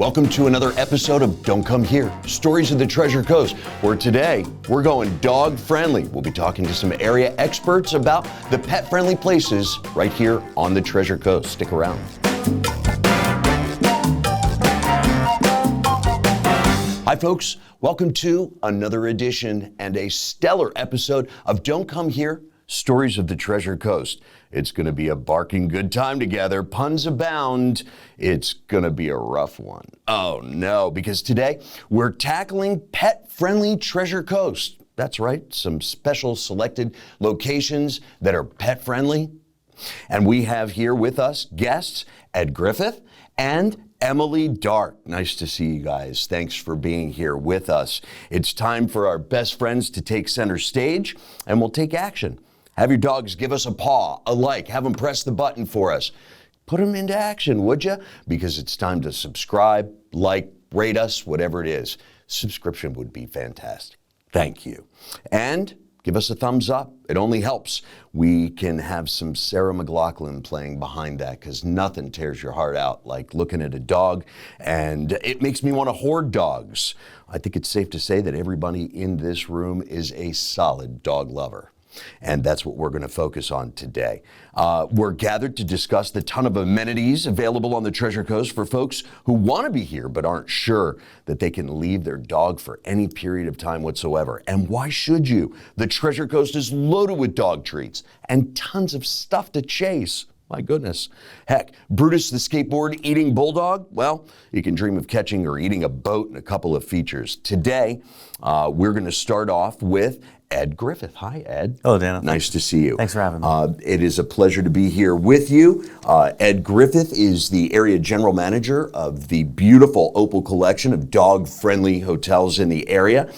Welcome to another episode of Don't Come Here, Stories of the Treasure Coast, where today we're going dog friendly. We'll be talking to some area experts about the pet friendly places right here on the Treasure Coast. Stick around. Hi folks, welcome to another edition and a stellar episode of Don't Come Here, Stories of the Treasure Coast. It's going to be a barking good time together. Puns abound. It's going to be a rough one. Oh no, because today we're tackling pet-friendly Treasure Coast. That's right, some special selected locations that are pet-friendly. And we have here with us guests Ed Griffith and Emily Dart. Nice to see you guys. Thanks for being here with us. It's time for our best friends to take center stage, and we'll take action. Have your dogs give us a paw, a like, have them press the button for us. Put them into action, would you? Because it's time to subscribe, like, rate us, whatever it is. Subscription would be fantastic. Thank you. And give us a thumbs up. It only helps. We can have some Sarah McLachlan playing behind that because nothing tears your heart out like looking at a dog, and it makes me want to hoard dogs. I think it's safe to say that everybody in this room is a solid dog lover. And that's what we're going to focus on today. We're gathered to discuss the ton of amenities available on the Treasure Coast for folks who want to be here but aren't sure that they can leave their dog for any period of time whatsoever. And why should you? The Treasure Coast is loaded with dog treats and tons of stuff to chase. My goodness. Heck, Brutus the skateboard eating bulldog? Well, you can dream of catching or eating a boat and a couple of features. Today, we're going to start off with Ed Griffith. Hi, Ed. Hello, Dana. Nice to see you. Thanks for having me. It is a pleasure to be here with you. Ed Griffith is the area general manager of the beautiful Opal collection of dog-friendly hotels in the area.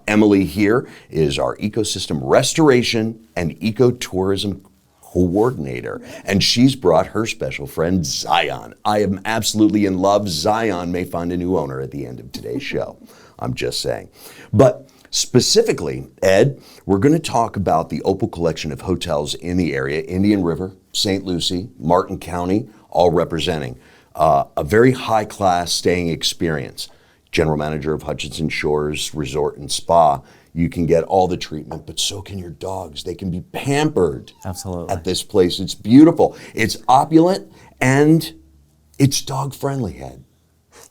Emily here is our ecosystem restoration and ecotourism coordinator, and she's brought her special friend Zion. I am absolutely in love. Zion may find a new owner at the end of today's show. I'm just saying. But specifically, Ed, we're going to talk about the Opal collection of hotels in the area, Indian River, St. Lucie, Martin County, all representing a very high-class staying experience. General manager of Hutchinson Shores Resort and Spa. You can get all the treatment, but so can your dogs. They can be pampered. Absolutely. At this place. It's beautiful. It's opulent, and it's dog-friendly, Ed.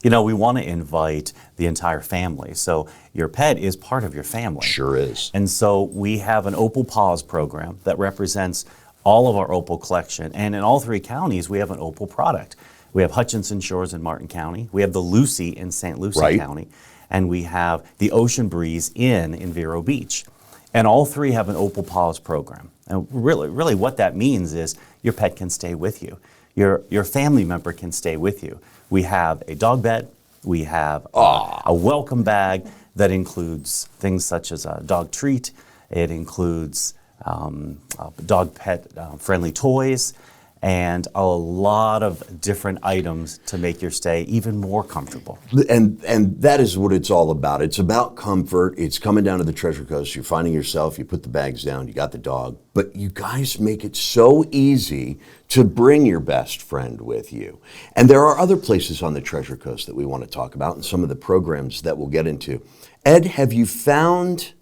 You know, we want to invite the entire family. So your pet is part of your family. Sure is. And so we have an Opal Paws program that represents all of our Opal collection. And in all three counties, we have an Opal product. We have Hutchinson Shores in Martin County. We have the Lucie in St. Lucie County. And we have the Ocean Breeze in Vero Beach. And all three have an Opal Paws program. And really what that means is your pet can stay with you. Your family member can stay with you. We have a dog bed. We have a welcome bag that includes things such as a dog treat. It includes dog pet friendly toys and a lot of different items to make your stay even more comfortable. And that is what it's all about. It's about comfort. It's coming down to the Treasure Coast. You're finding yourself, you put the bags down, you got the dog. But you guys make it so easy to bring your best friend with you. And there are other places on the Treasure Coast that we want to talk about and some of the programs that we'll get into. Ed, have you found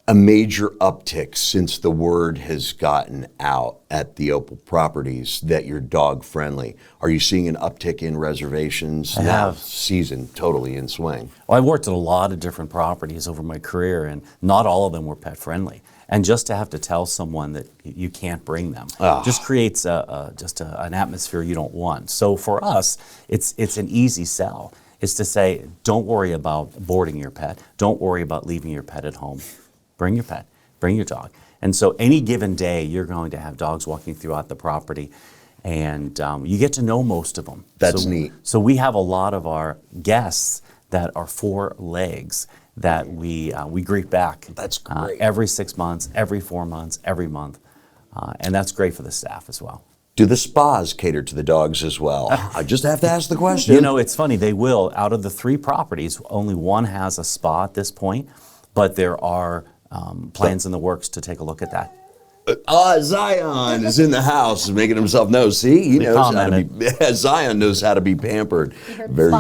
a major uptick since the word has gotten out at the Opal properties that you're dog friendly? Are you seeing an uptick in reservations? I have. Season totally in swing. Well, I've worked at a lot of different properties over my career, and not all of them were pet friendly. And just to have to tell someone that you can't bring them just creates an atmosphere you don't want. So for us, it's an easy sell. It's to say, don't worry about boarding your pet. Don't worry about leaving your pet at home. Bring your pet, bring your dog. And so any given day, you're going to have dogs walking throughout the property, and you get to know most of them. That's neat. So we have a lot of our guests that are 4 legs that we greet back. That's great. Every 6 months, every 4 months, every month. And that's great for the staff as well. Do the spas cater to the dogs as well? I just have to ask the question. You know, it's funny, they will. Out of the 3 properties, only one has a spa at this point, but there are plans in the works to take a look at that. Zion is in the house, making himself known. See, he knows how to be. Zion knows how to be pampered. Very,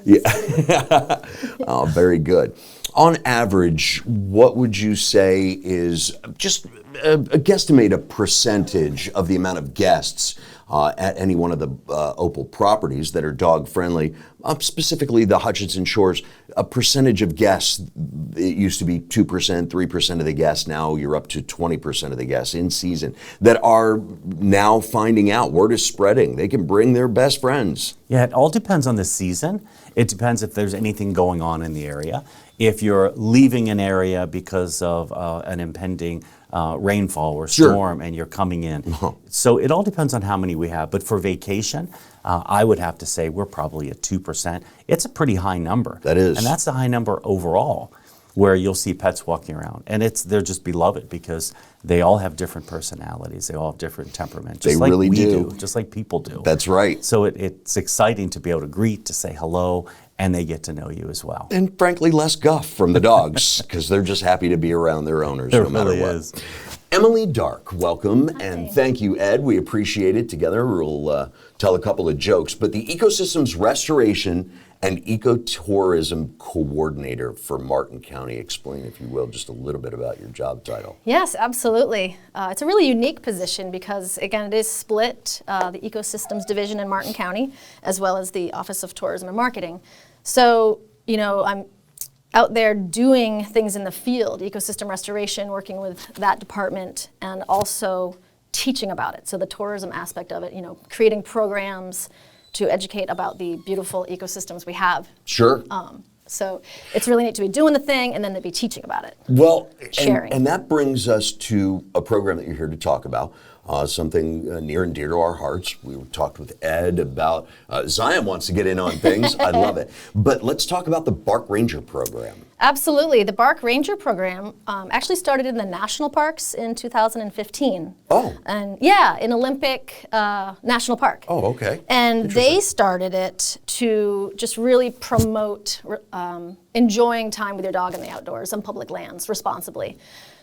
yeah. Oh, very good. On average, what would you say is just guesstimate a percentage of the amount of guests at any one of the Opal properties that are dog friendly, specifically the Hutchinson Shores? A percentage of guests, it used to be 2%, 3% of the guests. Now you're up to 20% of the guests in season that are now finding out. Word is spreading. They can bring their best friends. Yeah, it all depends on the season. It depends if there's anything going on in the area. If you're leaving an area because of an impending rainfall or storm, and you're coming in. So it all depends on how many we have. But for vacation, I would have to say we're probably at 2%. It's a pretty high number. That is. And that's a high number overall, where you'll see pets walking around. And they're just beloved because they all have different personalities. They all have different temperaments. Just like really we do. Just like people do. That's right. So it's exciting to be able to greet, to say hello, and they get to know you as well. And frankly, less guff from the dogs because they're just happy to be around their owners no matter what. Is. Emily Dark, welcome, and thank you, Ed. We appreciate it. Together, we'll tell a couple of jokes. But the Ecosystems Restoration and Ecotourism Coordinator for Martin County. Explain, if you will, just a little bit about your job title. Yes, absolutely. It's a really unique position because, again, it is split, the Ecosystems Division in Martin County, as well as the Office of Tourism and Marketing. So, I'm out there doing things in the field, ecosystem restoration, working with that department, and also teaching about it. So the tourism aspect of it, creating programs to educate about the beautiful ecosystems we have. Sure. So it's really neat to be doing the thing and then to be teaching about it. Well, sharing. And that brings us to a program that you're here to talk about, something near and dear to our hearts. We talked with Ed about, Zion wants to get in on things. I love it. But let's talk about the Bark Ranger program. Absolutely. The Bark Ranger program actually started in the national parks in 2015. Oh. And yeah, in Olympic National Park. Oh, okay. And they started it to just really promote enjoying time with your dog in the outdoors on public lands responsibly.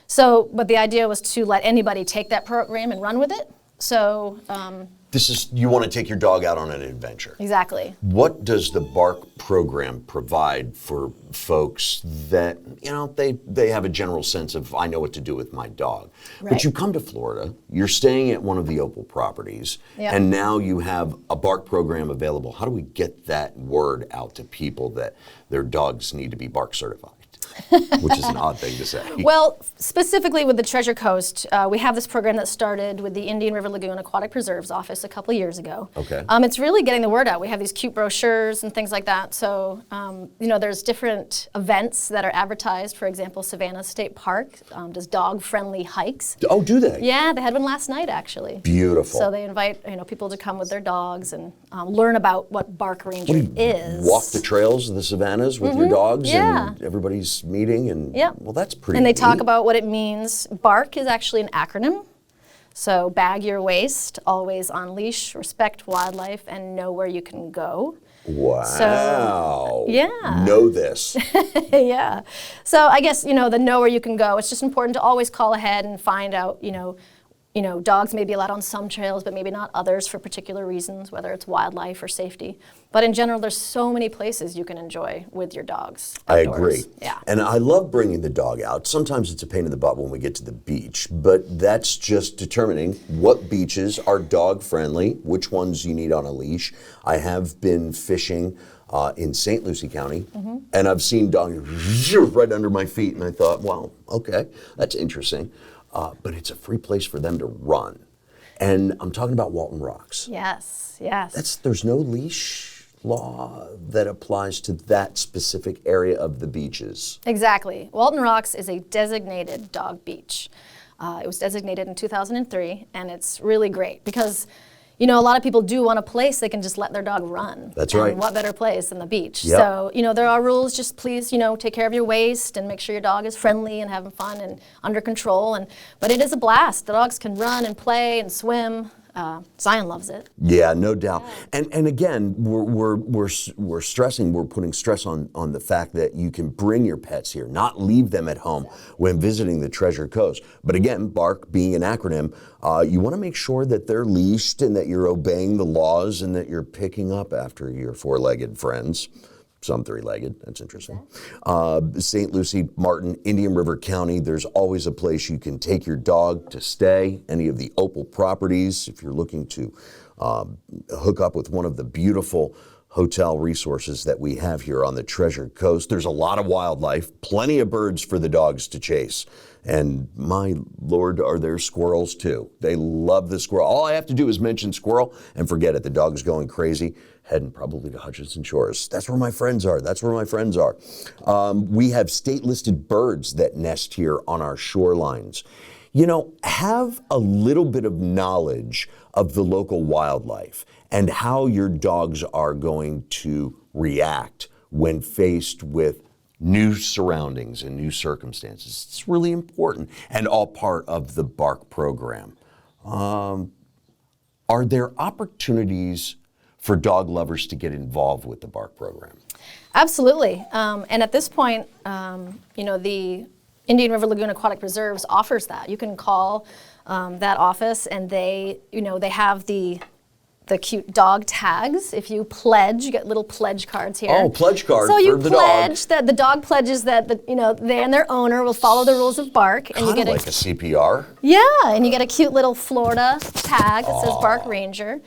So, but the idea was to let anybody take that program and run with it. So, you want to take your dog out on an adventure. Exactly. What does the Bark program provide for folks that, they have a general sense of, I know what to do with my dog. Right. But you come to Florida, you're staying at one of the Opal properties, and now you have a Bark program available. How do we get that word out to people that their dogs need to be Bark certified? Which is an odd thing to say. Well, specifically with the Treasure Coast, we have this program that started with the Indian River Lagoon Aquatic Preserves office a couple of years ago. Okay. It's really getting the word out. We have these cute brochures and things like that. So, there's different events that are advertised. For example, Savannah State Park does dog-friendly hikes. Oh, do they? Yeah, they had one last night, actually. Beautiful. So they invite people to come with their dogs and learn about what Bark Ranger is. Walk the trails of the Savannas with your dogs, and everybody's meeting, and well, that's pretty And they neat. talk about what it means. BARK is actually an acronym. So bag your waste, always on leash, respect wildlife, and know where you can go. Wow. So, yeah. Know this. Yeah. So I guess, the know where you can go. It's just important to always call ahead and find out, dogs may be allowed on some trails, but maybe not others for particular reasons, whether it's wildlife or safety. But in general, there's so many places you can enjoy with your dogs outdoors. I agree. Yeah. And I love bringing the dog out. Sometimes it's a pain in the butt when we get to the beach, but that's just determining what beaches are dog friendly, which ones you need on a leash. I have been fishing in St. Lucie County, and I've seen dogs right under my feet, and I thought, well, okay, that's interesting. But it's a free place for them to run. And I'm talking about Walton Rocks. Yes. There's no leash law that applies to that specific area of the beaches. Exactly. Walton Rocks is a designated dog beach. It was designated in 2003, and it's really great because a lot of people do want a place they can just let their dog run. That's right. And what better place than the beach? Yep. So, there are rules. Just please, take care of your waste and make sure your dog is friendly and having fun and under control. But it is a blast. The dogs can run and play and swim. Zion loves it. Yeah, no doubt. And again, we're stressing, we're putting stress on the fact that you can bring your pets here, not leave them at home when visiting the Treasure Coast. But again, BARK being an acronym, you want to make sure that they're leashed and that you're obeying the laws and that you're picking up after your four-legged friends. Some three-legged, that's interesting. St. Lucie, Martin, Indian River County, there's always a place you can take your dog to stay. Any of the Opal properties, if you're looking to hook up with one of the beautiful hotel resources that we have here on the Treasure Coast. There's a lot of wildlife, plenty of birds for the dogs to chase. And my Lord, are there squirrels too. They love the squirrel. All I have to do is mention squirrel and forget it. The dog's going crazy, heading probably to Hutchinson Shores. That's where my friends are. That's where my friends are. We have state-listed birds that nest here on our shorelines. You know, have a little bit of knowledge of the local wildlife and how your dogs are going to react when faced with new surroundings and new circumstances. It's really important and all part of the BARK program. Are there opportunities for dog lovers to get involved with the BARK program? Absolutely. And at this point, you know, the Indian River Lagoon Aquatic Reserves offers that. You can call that office, and they, you know, they have the cute dog tags. If you pledge, you get little pledge cards here. Oh, pledge card so you for the pledge dog. that the dog pledges that you know they and their owner will follow the rules of BARK, and you get like a CPR. Yeah, and you get a cute little Florida tag that says BARK Ranger.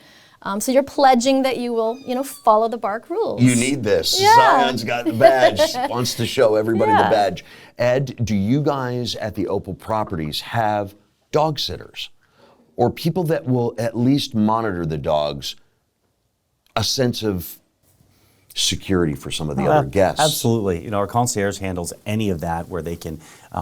So you're pledging that you will, you know, follow the BARK rules. You need this. Yeah. Zion's got the badge. Wants to show everybody Yeah. the badge. Ed, do you guys at the Opal Properties have dog sitters or people that will at least monitor the dogs, a sense of security for some of the other guests? Absolutely. You know, our concierge handles any of that, where they can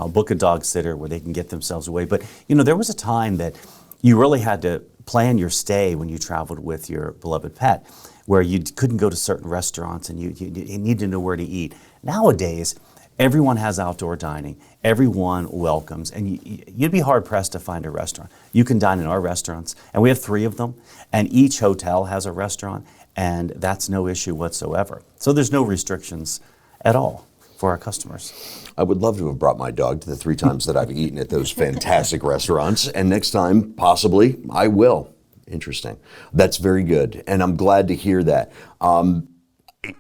book a dog sitter, where they can get themselves away. But, you know, there was a time that you really had to plan your stay when you traveled with your beloved pet, where you couldn't go to certain restaurants and you need to know where to eat. Nowadays, everyone has outdoor dining. Everyone welcomes, and you'd be hard-pressed to find a restaurant. You can dine in our restaurants, and we have 3 of them, and each hotel has a restaurant, and that's no issue whatsoever. So there's no restrictions at all for our customers. I would love to have brought my dog to the 3 times that I've eaten at those fantastic restaurants, and next time, possibly, I will. Interesting. That's very good, and I'm glad to hear that.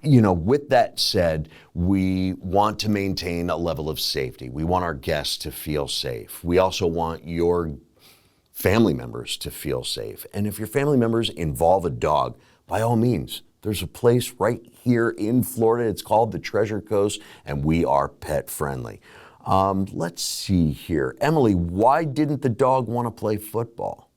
You know, with that said, we want to maintain a level of safety. We want our guests to feel safe. We also want your family members to feel safe. And if your family members involve a dog, by all means, there's a place right here in Florida. It's called the Treasure Coast, and we are pet friendly. Let's see here. Emily, why didn't the dog want to play football?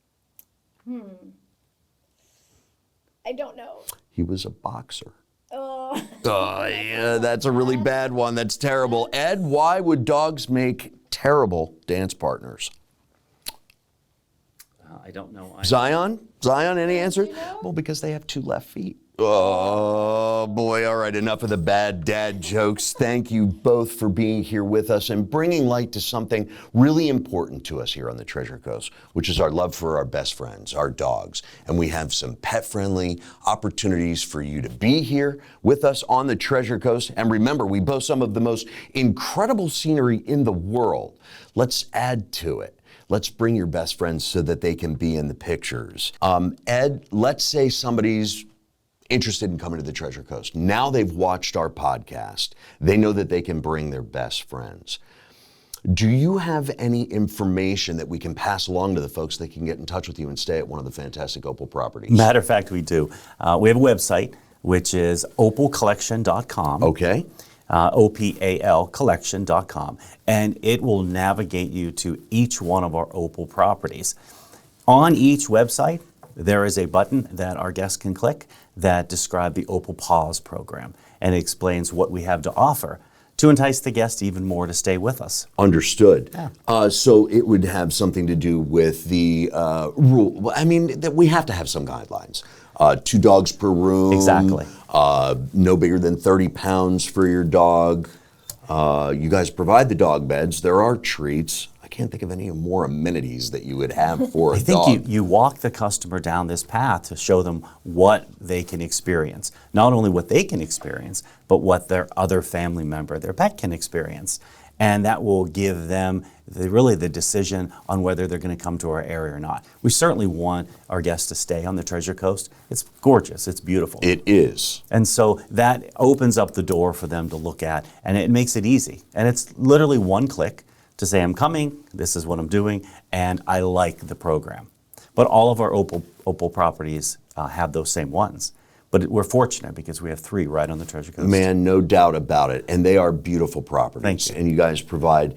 I don't know. He was a boxer. Oh. Yeah, that's a really bad one. That's terrible. Ed, why would dogs make terrible dance partners? I don't know. Zion, any answers? Well, because they have 2 left feet. Oh, boy. All right, enough of the bad dad jokes. Thank you both for being here with us and bringing light to something really important to us here on the Treasure Coast, which is our love for our best friends, our dogs. And we have some pet-friendly opportunities for you to be here with us on the Treasure Coast. And remember, we boast some of the most incredible scenery in the world. Let's add to it. Let's bring your best friends so that they can be in the pictures. Ed, let's say somebody's interested in coming to the Treasure Coast. Now they've watched our podcast. They know that they can bring their best friends. Do you have any information that we can pass along to the folks that can get in touch with you and stay at one of the fantastic Opal properties? Matter of fact, we do. We have a website, which is opalcollection.com. Okay. OPAL collection.com, and it will navigate you to each one of our Opal properties. On each website, there is a button that our guests can click that describes the Opal Paws program, and it explains what we have to offer to entice the guest even more to stay with us. Understood. Yeah. So it would have something to do with the rule. I mean, that we have to have some guidelines. 2 dogs per room. Exactly. No bigger than 30 pounds for your dog. You guys provide the dog beds. There are treats. I can't think of any more amenities that you would have for a I think dog. you walk the customer down this path to show them what they can experience. Not only what they can experience, but what their other family member, their pet, can experience. And that will give them really the decision on whether they're going to come to our area or not. We certainly want our guests to stay on the Treasure Coast. It's gorgeous. It's beautiful. It is. And so that opens up the door for them to look at, and it makes it easy. And it's literally one click to say, I'm coming, this is what I'm doing, and I like the program. But all of our Opal properties have those same ones. But we're fortunate because we have 3 right on the Treasure Coast. Man, no doubt about it. And they are beautiful properties. Thank you. And you guys provide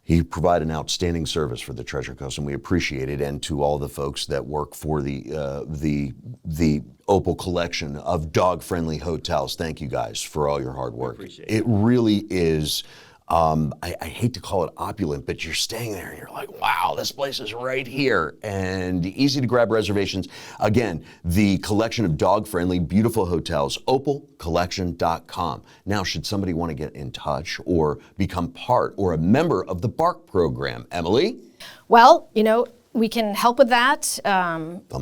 an outstanding service for the Treasure Coast, and we appreciate it. And to all the folks that work for the Opal collection of dog-friendly hotels, thank you guys for all your hard work. Appreciate it really is. I hate to call it opulent, but you're staying there and you're like, wow, this place is right here. And easy to grab reservations. Again, the collection of dog-friendly, beautiful hotels, opalcollection.com. Now, should somebody want to get in touch or become part or a member of the BARK program, Emily? Well, we can help with that. You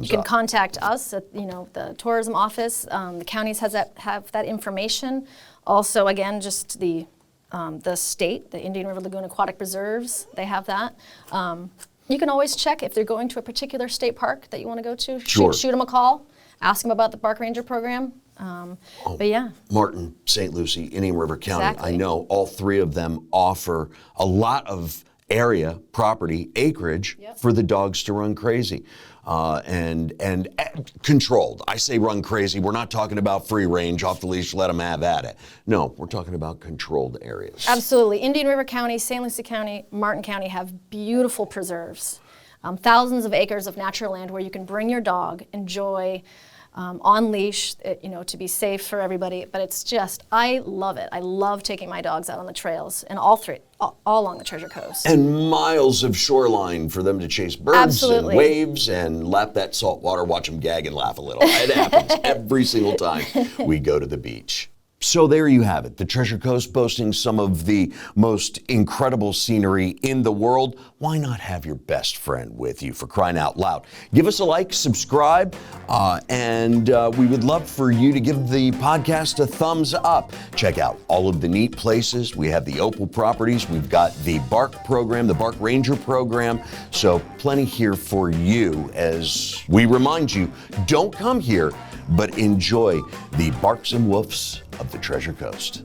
can up. contact us at the tourism office. The counties have that information. Also, again, just the state, the Indian River Lagoon Aquatic Reserves, they have that. You can always check if they're going to a particular state park that you want to go to. Sure. Shoot them a call, ask them about the Park Ranger program. But yeah. Martin, St. Lucie, Indian River County. Exactly. I know all 3 of them offer a lot of area, property, acreage for the dogs to run crazy. And controlled. I say run crazy. We're not talking about free range, off the leash, let them have at it. No, we're talking about controlled areas. Absolutely. Indian River County, St. Lucie County, Martin County have beautiful preserves. Thousands of acres of natural land where you can bring your dog, enjoy on leash, to be safe for everybody. But it's just, I love it. I love taking my dogs out on the trails, and all along the Treasure Coast. And miles of shoreline for them to chase birds Absolutely. and waves and lap that salt water, watch them gag and laugh a little. It happens every single time we go to the beach. So there you have it, the Treasure Coast boasting some of the most incredible scenery in the world. Why not have your best friend with you, for crying out loud? Give us a like, subscribe, and we would love for you to give the podcast a thumbs up. Check out all of the neat places. We have the Opal properties. We've got the BARK program, the BARK Ranger program. So plenty here for you as we remind you, don't come here, but enjoy the barks and woofs of the Treasure Coast.